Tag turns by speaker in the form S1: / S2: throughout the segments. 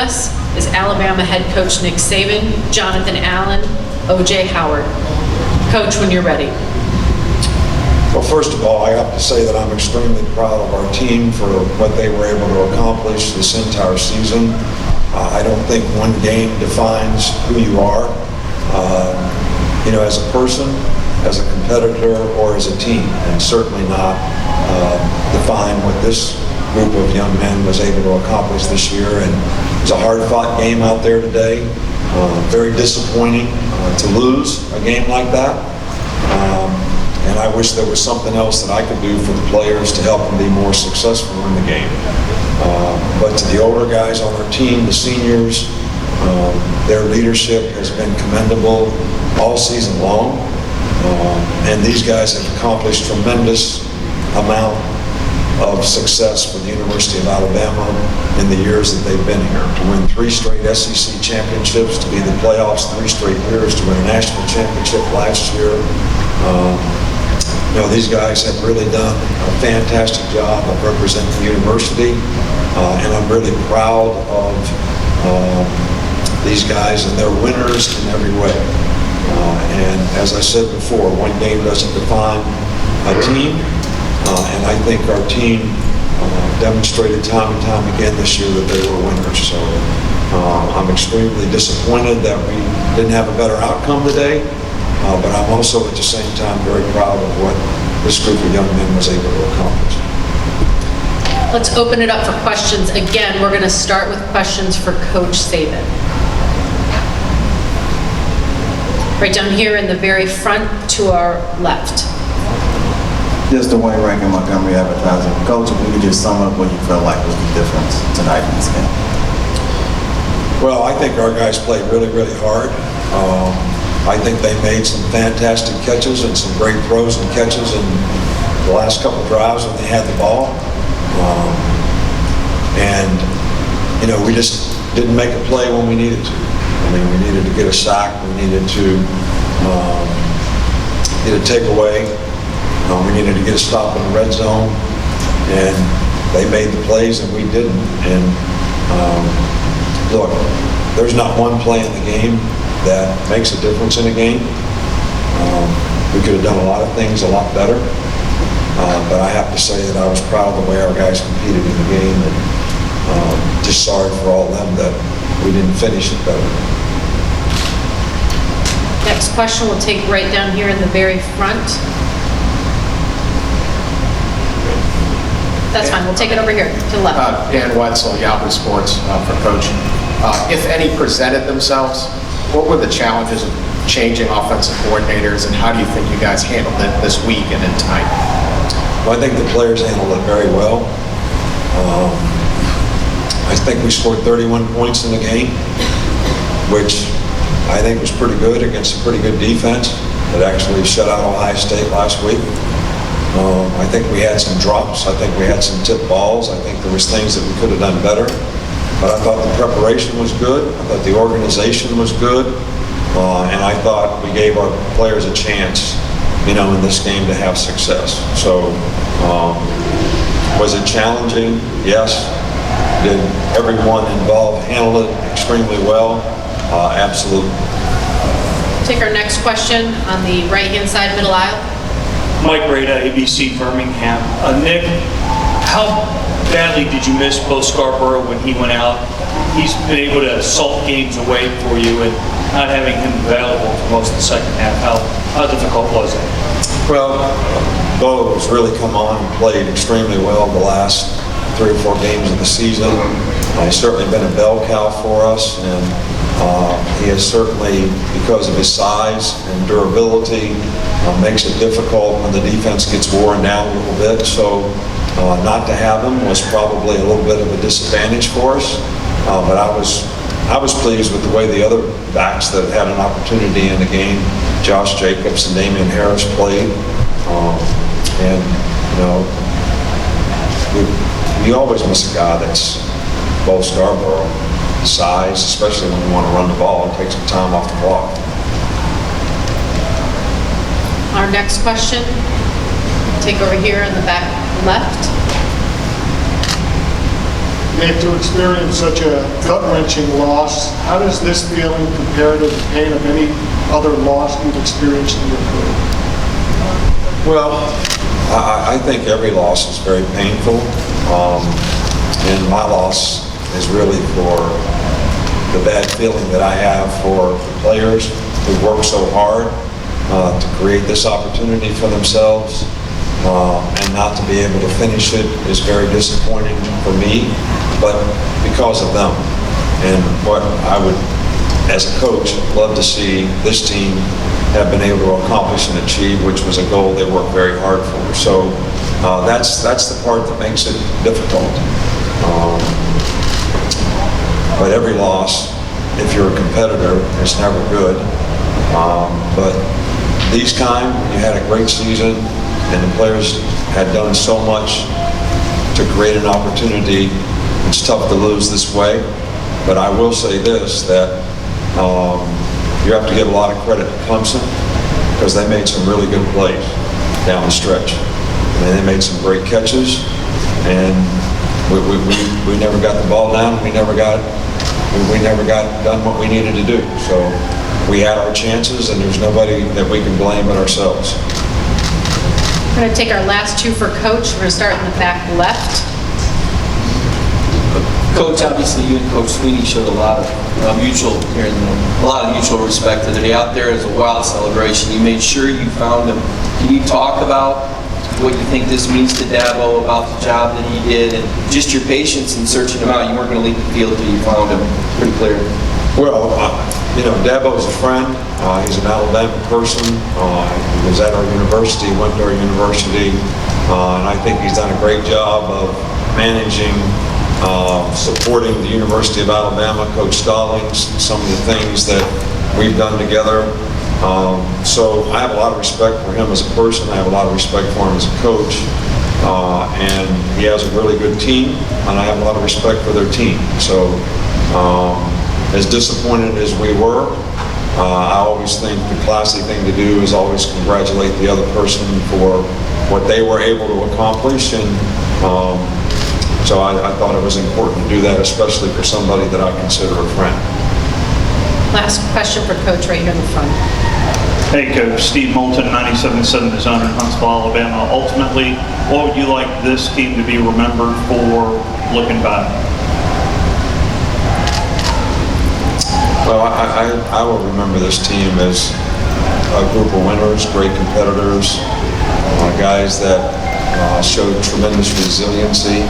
S1: us is Alabama head coach Nick Saban, Jonathan Allen, O.J. Howard. Coach, when you're ready.
S2: Well, first of all, I have to say that I'm extremely proud of our team for what they were able to accomplish this entire season. I don't think one game defines who you are, as a person, as a competitor, or as a team, and certainly not define what this group of young men was able to accomplish this year. And it was a hard-fought game out there today. Very disappointing to lose a game like that. And I wish there was something else that I could do for the players to help them be more successful in the game. But to the older guys on our team, the seniors, their leadership has been commendable all season long. And these guys have accomplished tremendous amount of success for the University of Alabama in the years that they've been here. To win 3 straight SEC championships, to be in the playoffs 3 straight years, to win a national championship last year. These guys have really done a fantastic job of representing the university, and I'm really proud of these guys, and they're winners in every way. And as I said before, one game doesn't define a team, and I think our team demonstrated time and time again this year that they were winners. So I'm extremely disappointed that we didn't have a better outcome today. But I'm also at the same time very proud of what this group of young men was able to accomplish.
S1: Let's open it up for questions. Again, we're going to start with questions for Coach Saban. Right down here in the very front to our left.
S3: Just Dwayne Rankin, Montgomery Advertising. Coach, if we could just sum up what you felt like was the difference tonight in this game.
S2: Well, I think our guys played really, really hard. I think they made some fantastic catches and some great throws and catches in the last couple drives when they had the ball. We just didn't make a play when we needed to. I mean, we needed to get a sack. We needed to get a takeaway. We needed to get a stop in the red zone. And they made the plays and we didn't. And look, there's not one play in the game that makes a difference in a game. We could have done a lot of things a lot better, but I have to say that I was proud of the way our guys competed in the game, and just sorry for all of them that we didn't finish it better.
S1: Next question we'll take right down here in the very front. That's fine, we'll take it over here to the left.
S4: Dan Wetzel, Yahoo Sports, for Coach. If any presented themselves, what were the challenges of changing offensive coordinators, and how do you think you guys handled it this week and in tonight?
S2: Well, I think the players handled it very well. I think we scored 31 points in the game, which I think was pretty good against a pretty good defense that actually shut out Ohio State last week. I think we had some drops. I think we had some tipped balls. I think there was things that we could have done better. But I thought the preparation was good. I thought the organization was good. And I thought we gave our players a chance, in this game to have success. So, was it challenging? Yes. Did everyone involved handle it extremely well? Absolutely.
S1: Take our next question on the right-hand side, middle aisle.
S5: Mike Rada, ABC Birmingham. Nick, how badly did you miss Bo Scarborough when he went out? He's been able to salt games away for you, and not having him available for most of the second half, how difficult was it?
S2: Well, Bo has really come on and played extremely well the last 3 or 4 games of the season. He's certainly been a bell cow for us, and he has certainly, because of his size and durability, makes it difficult when the defense gets worn down a little bit. So not to have him was probably a little bit of a disadvantage for us. But I was pleased with the way the other backs that had an opportunity in the game, Josh Jacobs and Damian Harris, played. We always miss a guy that's Bo Scarborough. Size, especially when you want to run the ball and take some time off the block.
S1: Our next question, take over here in the back left.
S6: Nick, to experience such a gut-wrenching loss, how does this feeling compare to the pain of any other loss you've experienced in your career?
S2: Well, I think every loss is very painful, and my loss is really for the bad feeling that I have for the players who worked so hard to create this opportunity for themselves, and not to be able to finish it is very disappointing for me, but because of them. And what I would, as a coach, love to see this team have been able to accomplish and achieve, which was a goal they worked very hard for. So that's the part that makes it difficult. But every loss, if you're a competitor, is never good. But these kind, when you had a great season and the players had done so much to create an opportunity, it's tough to lose this way. But I will say this, that you have to give a lot of credit to Clemson, because they made some really good plays down the stretch. And they made some great catches, and we never got the ball down. We never got done what we needed to do. So we had our chances, and there's nobody that we can blame but ourselves.
S1: We're going to take our last two for Coach. We're going to start in the back left.
S7: Coach, obviously you and Coach Sweeney showed a lot of mutual respect today. Out there as a wild celebration, you made sure you found him. Can you talk about what you think this means to Dabo, about the job that he did, and just your patience in searching him out? You weren't going to leave the field till you found him. Pretty clear.
S2: Well, Dabo's a friend. He's an Alabama person. He was at our university, went to our university, and I think he's done a great job of managing, supporting the University of Alabama, Coach Stallings, some of the things that we've done together. So I have a lot of respect for him as a person. I have a lot of respect for him as a coach. And he has a really good team, and I have a lot of respect for their team. So as disappointed as we were, I always think the classy thing to do is always congratulate the other person for what they were able to accomplish. And so I thought it was important to do that, especially for somebody that I consider a friend.
S1: Last question for Coach right here in the front.
S5: Hey, Coach. Steve Moulton, 97.7 The Zone in Huntsville, Alabama. Ultimately, what would you like this team to be remembered for looking back?
S2: Well, I will remember this team as a group of winners, great competitors, guys that showed tremendous resiliency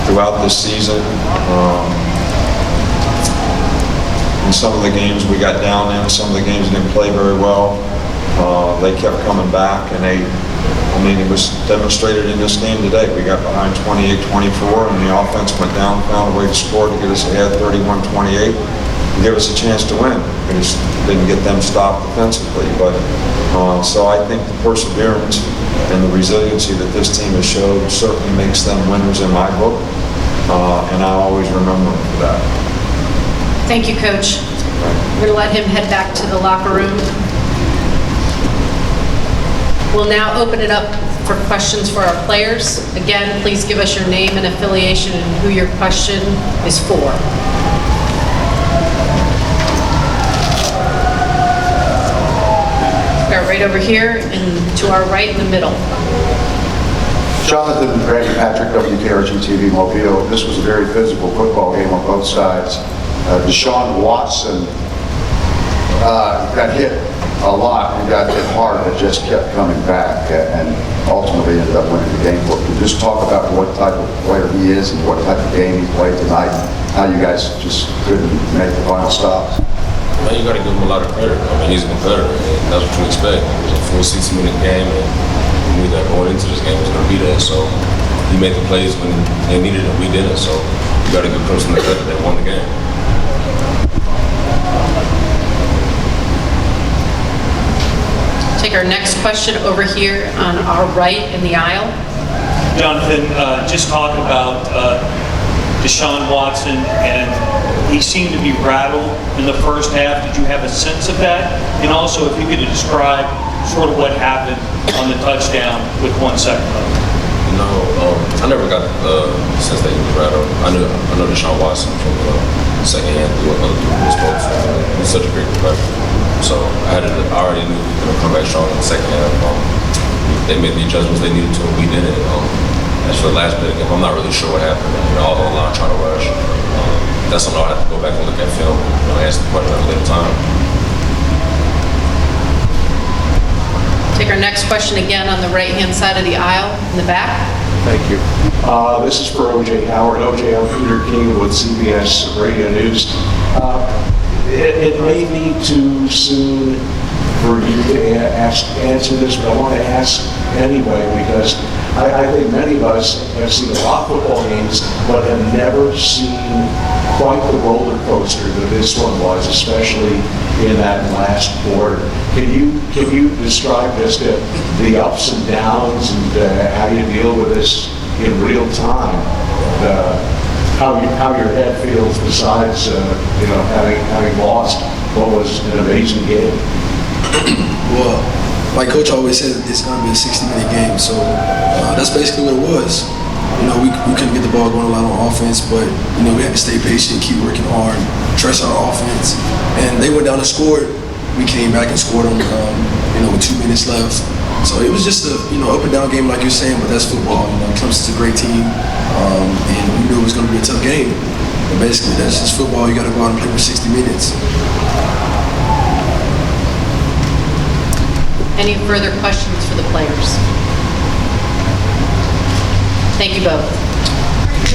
S2: throughout this season. In some of the games we got down in, some of the games didn't play very well. They kept coming back, and it was demonstrated in this game today. We got behind 28-24, and the offense went down, found a way to score to get us ahead 31-28, and give us a chance to win. We just didn't get them stopped defensively. But so I think the perseverance and the resiliency that this team has showed certainly makes them winners in my book, and I always remember them for that.
S1: Thank you, Coach. We're going to let him head back to the locker room. We'll now open it up for questions for our players. Again, please give us your name and affiliation and who your question is for. Start right over here and to our right in the middle.
S8: Jonathan, Randy Patrick, WKRG-TV Mobile. This was a very physical football game on both sides. Deshaun Watson got hit a lot and got hit hard, but just kept coming back and ultimately ended up winning the game. Can you just talk about what type of player he is and what type of game he played tonight, how you guys just couldn't make the final stops?
S9: Man, you got to give him a lot of credit. He's a competitor, and that's what you expect. It was a full 60-minute game, and we knew that going into this game was going to be there. So he made the plays when they needed it, we didn't. So you got to give Clemson the credit that won the game.
S1: Take our next question over here on our right in the aisle.
S5: Jonathan, just talk about Deshaun Watson, and he seemed to be rattled in the first half. Did you have a sense of that? And also, if you could describe sort of what happened on the touchdown with 1 second left.
S9: I never got the sense that he was right. I know Deshaun Watson from secondhand through other people's folks. He's such a great professional. So I already knew he was going to come back strong in the second half. They made the adjustments they needed to, and we did it. As for the last play of the game, I'm not really sure what happened. All the line trying to rush. That's something I'll have to go back and look at film and ask the question at a later time.
S1: Take our next question again on the right-hand side of the aisle, in the back.
S10: Thank you. This is for O.J. Howard. O.J., I'm Peter King with CBS Radio News. It may be too soon for you to answer this, but I want to ask anyway because I think many of us have seen a lot of football games, but have never seen quite the roller coaster that this one was, especially in that last quarter. Can you describe just the ups and downs and how you deal with this in real time? How your head feels besides having lost what was an amazing game.
S11: Well, like Coach always said, it's going to be a 60-minute game, so that's basically what it was. We couldn't get the ball going a lot on offense, but we had to stay patient, keep working hard, trust our offense. And they went down and scored. We came back and scored them, with 2 minutes left. So it was just a up and down game, like you're saying, but that's football. Clemson's a great team, and we knew it was going to be a tough game. But basically, that's just football. You got to go out and play for 60 minutes.
S1: Any further questions for the players? Thank you both.